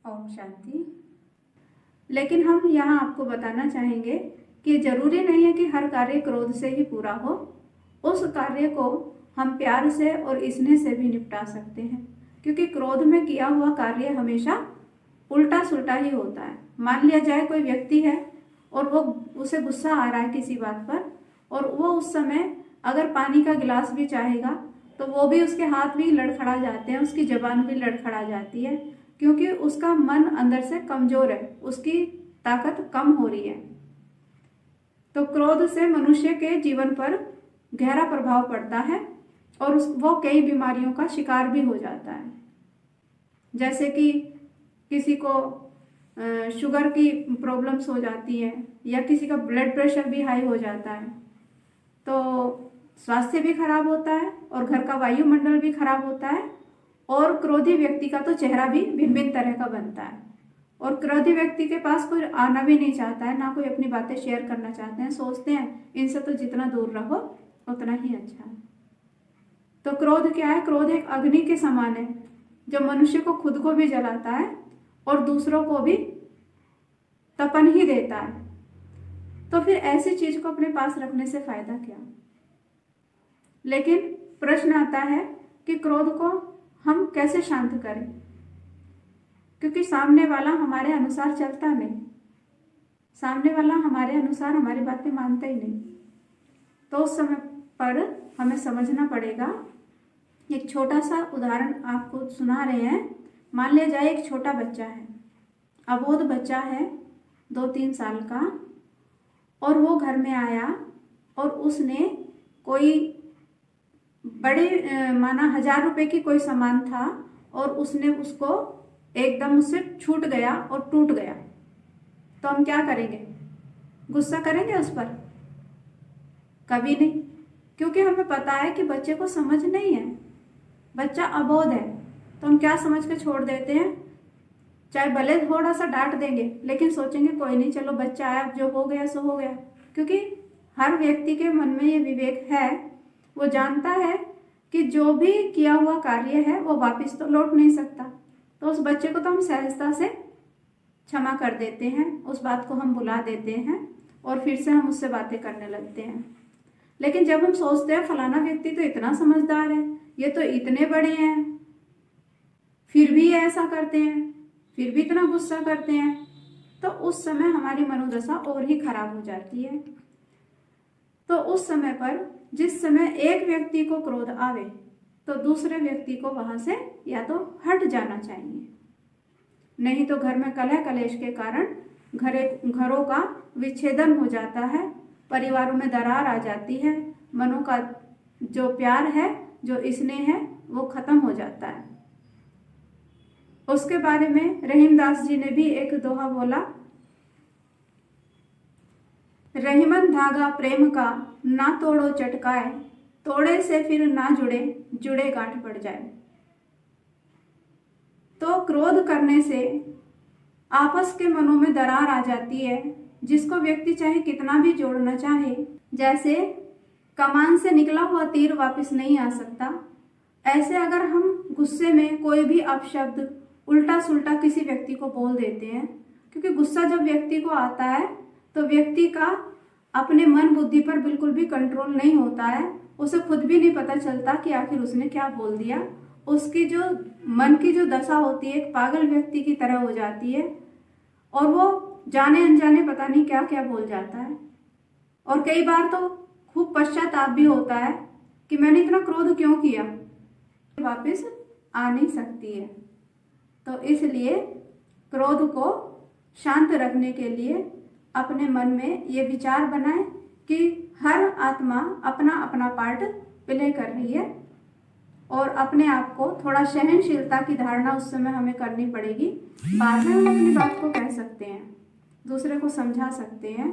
ओम शांति। लेकिन हम यहाँ आपको बताना चाहेंगे कि जरूरी नहीं है कि हर कार्य क्रोध से ही पूरा हो। उस कार्य को हम प्यार से और स्नेह से भी निपटा सकते हैं, क्योंकि क्रोध में किया हुआ कार्य हमेशा उल्टा सुल्टा ही होता है। मान लिया जाए कोई व्यक्ति है और वो उसे गुस्सा आ रहा है किसी बात पर, और वो उस समय अगर पानी का गिलास भी चाहेगा तो वो भी उसके हाथ भी लड़खड़ा जाते हैं, उसकी जबान भी लड़खड़ा जाती है, क्योंकि उसका मन अंदर से कमजोर है, उसकी ताकत कम हो रही है। तो क्रोध से मनुष्य के जीवन पर गहरा प्रभाव पड़ता है और वो कई बीमारियों का शिकार भी हो जाता है। जैसे कि किसी को शुगर की प्रॉब्लम्स हो जाती है, या किसी का ब्लड प्रेशर भी हाई हो जाता है, तो स्वास्थ्य भी खराब होता है और घर का वायुमंडल भी खराब होता है। और क्रोधी व्यक्ति का तो चेहरा भी भिन्न भिन्न तरह का बनता है, और क्रोधी व्यक्ति के पास कोई आना भी नहीं चाहता है, ना कोई अपनी बातें शेयर करना चाहते हैं। सोचते हैं इनसे तो जितना दूर रहो उतना ही अच्छा है। तो क्रोध क्या है? क्रोध एक अग्नि के समान है, जो मनुष्य को खुद को भी जलाता है और दूसरों को भी तपन ही देता है। तो फिर ऐसी चीज को अपने पास रखने से फायदा क्या? लेकिन प्रश्न आता है कि क्रोध को हम कैसे शांत करें, क्योंकि सामने वाला हमारे अनुसार चलता नहीं, सामने वाला हमारे अनुसार हमारी बातें मानता ही नहीं। तो उस समय पर हमें समझना पड़ेगा। एक छोटा सा उदाहरण आपको सुना रहे हैं। मान लिया जाए एक छोटा बच्चा है, अबोध बच्चा है, 2-3 साल का, और वो घर में आया और उसने कोई बड़े माना 1000 रुपए की कोई सामान था और उसने उसको एकदम उससे छूट गया और टूट गया। तो हम क्या करेंगे? गुस्सा करेंगे उस पर? कभी नहीं, क्योंकि हमें पता है कि बच्चे को समझ नहीं है, बच्चा अबोध है। तो हम क्या समझ के छोड़ देते हैं, चाहे भले थोड़ा सा डांट देंगे, लेकिन सोचेंगे कोई नहीं, चलो बच्चा आया, जो हो गया सो हो गया। क्योंकि हर व्यक्ति के मन में ये विवेक है, वो जानता है कि जो भी किया हुआ कार्य है वो वापस तो लौट नहीं सकता। तो उस बच्चे को तो हम सहजता से क्षमा कर देते हैं, उस बात को हम भुला देते हैं और फिर से हम उससे बातें करने लगते हैं। लेकिन जब हम सोचते हैं फलाना व्यक्ति तो इतना समझदार है, ये तो इतने बड़े हैं, फिर भी ये ऐसा करते हैं, फिर भी इतना गुस्सा करते हैं, तो उस समय हमारी मनोदशा और ही खराब हो जाती है। तो उस समय पर जिस समय एक व्यक्ति को क्रोध आवे तो दूसरे व्यक्ति को वहां से या तो हट जाना चाहिए, नहीं तो घर में कलह कलेश के कारण घरों का विच्छेदन हो जाता है, परिवारों में दरार आ जाती है, मनों का जो प्यार है, जो स्नेह है, वो खत्म हो जाता है। उसके बारे में रहीमदास जी ने भी एक दोहा बोला, रहीमन धागा प्रेम का ना तोड़ो चटकाए, तोड़े से फिर ना जुड़े, जुड़े गांठ पड़ जाए। तो क्रोध करने से आपस के मनों में दरार आ जाती है, जिसको व्यक्ति चाहे कितना भी जोड़ना चाहे, जैसे कमान से निकला हुआ तीर वापस नहीं आ सकता, ऐसे अगर हम गुस्से में कोई भी अपशब्द उल्टा सुल्टा किसी व्यक्ति को बोल देते हैं, क्योंकि गुस्सा जब व्यक्ति को आता है तो व्यक्ति का अपने मन बुद्धि पर बिल्कुल भी कंट्रोल नहीं होता है, उसे खुद भी नहीं पता चलता कि आखिर उसने क्या बोल दिया। उसकी जो मन की जो दशा होती है एक पागल व्यक्ति की तरह हो जाती है, और वो जाने अनजाने पता नहीं क्या क्या बोल जाता है। और कई बार तो खूब पश्चाताप भी होता है कि मैंने इतना क्रोध क्यों किया, वापस आ नहीं सकती है। तो इसलिए क्रोध को शांत रखने के लिए अपने मन में ये विचार बनाएं कि हर आत्मा अपना अपना पार्ट प्ले कर रही है, और अपने आप को थोड़ा सहनशीलता की धारणा उस समय हमें करनी पड़ेगी। बाद में हम अपनी बात को कह सकते हैं, दूसरे को समझा सकते हैं।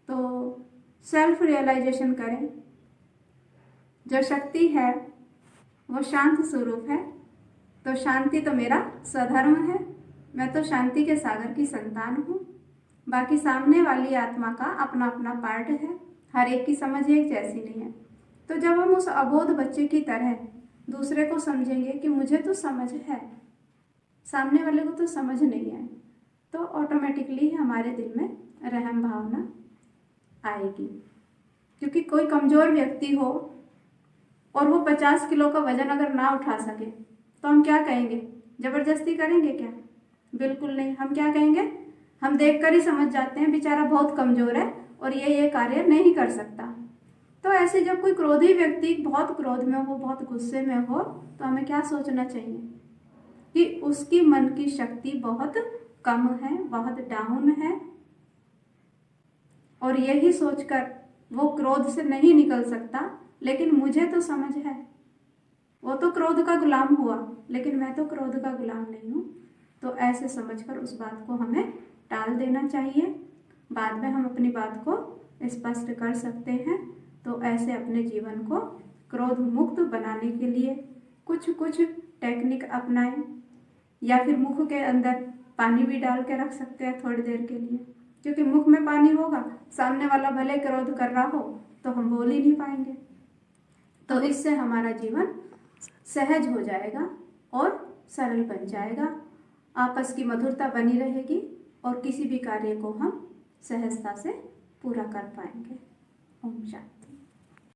तो सेल्फ रियलाइजेशन करें, जो शक्ति है वो शांत स्वरूप है। तो शांति तो मेरा स्वधर्म है, मैं तो शांति के सागर की संतान हूँ। बाकी सामने वाली आत्मा का अपना अपना पार्ट है, हर एक की समझ एक जैसी नहीं है। तो जब हम उस अबोध बच्चे की तरह दूसरे को समझेंगे कि मुझे तो समझ है, सामने वाले को तो समझ नहीं आए तो ऑटोमेटिकली हमारे दिल में रहम भावना आएगी। क्योंकि कोई कमज़ोर व्यक्ति हो और वो 50 किलो का वजन अगर ना उठा सके तो हम क्या कहेंगे? ज़बरदस्ती करेंगे क्या? बिल्कुल नहीं। हम क्या कहेंगे? हम देखकर ही समझ जाते हैं बेचारा बहुत कमज़ोर है और ये कार्य नहीं कर सकता। तो ऐसे जब कोई क्रोधी व्यक्ति बहुत क्रोध में हो, बहुत गुस्से में हो, तो हमें क्या सोचना चाहिए कि उसकी मन की शक्ति बहुत कम है, बहुत डाउन है, और यही सोचकर वो क्रोध से नहीं निकल सकता। लेकिन मुझे तो समझ है, वो तो क्रोध का गुलाम हुआ लेकिन मैं तो क्रोध का गुलाम नहीं हूँ। तो ऐसे समझकर उस बात को हमें टाल देना चाहिए। बाद में हम अपनी बात को स्पष्ट कर सकते हैं। तो ऐसे अपने जीवन को क्रोध मुक्त बनाने के लिए कुछ कुछ टेक्निक अपनाएं, या फिर मुख के अंदर पानी भी डाल के रख सकते हैं थोड़ी देर के लिए, क्योंकि मुख में पानी होगा, सामने वाला भले क्रोध कर रहा हो तो हम बोल ही नहीं पाएंगे। तो इससे हमारा जीवन सहज हो जाएगा और सरल बन जाएगा, आपस की मधुरता बनी रहेगी और किसी भी कार्य को हम सहजता से पूरा कर पाएंगे। ओम शांति।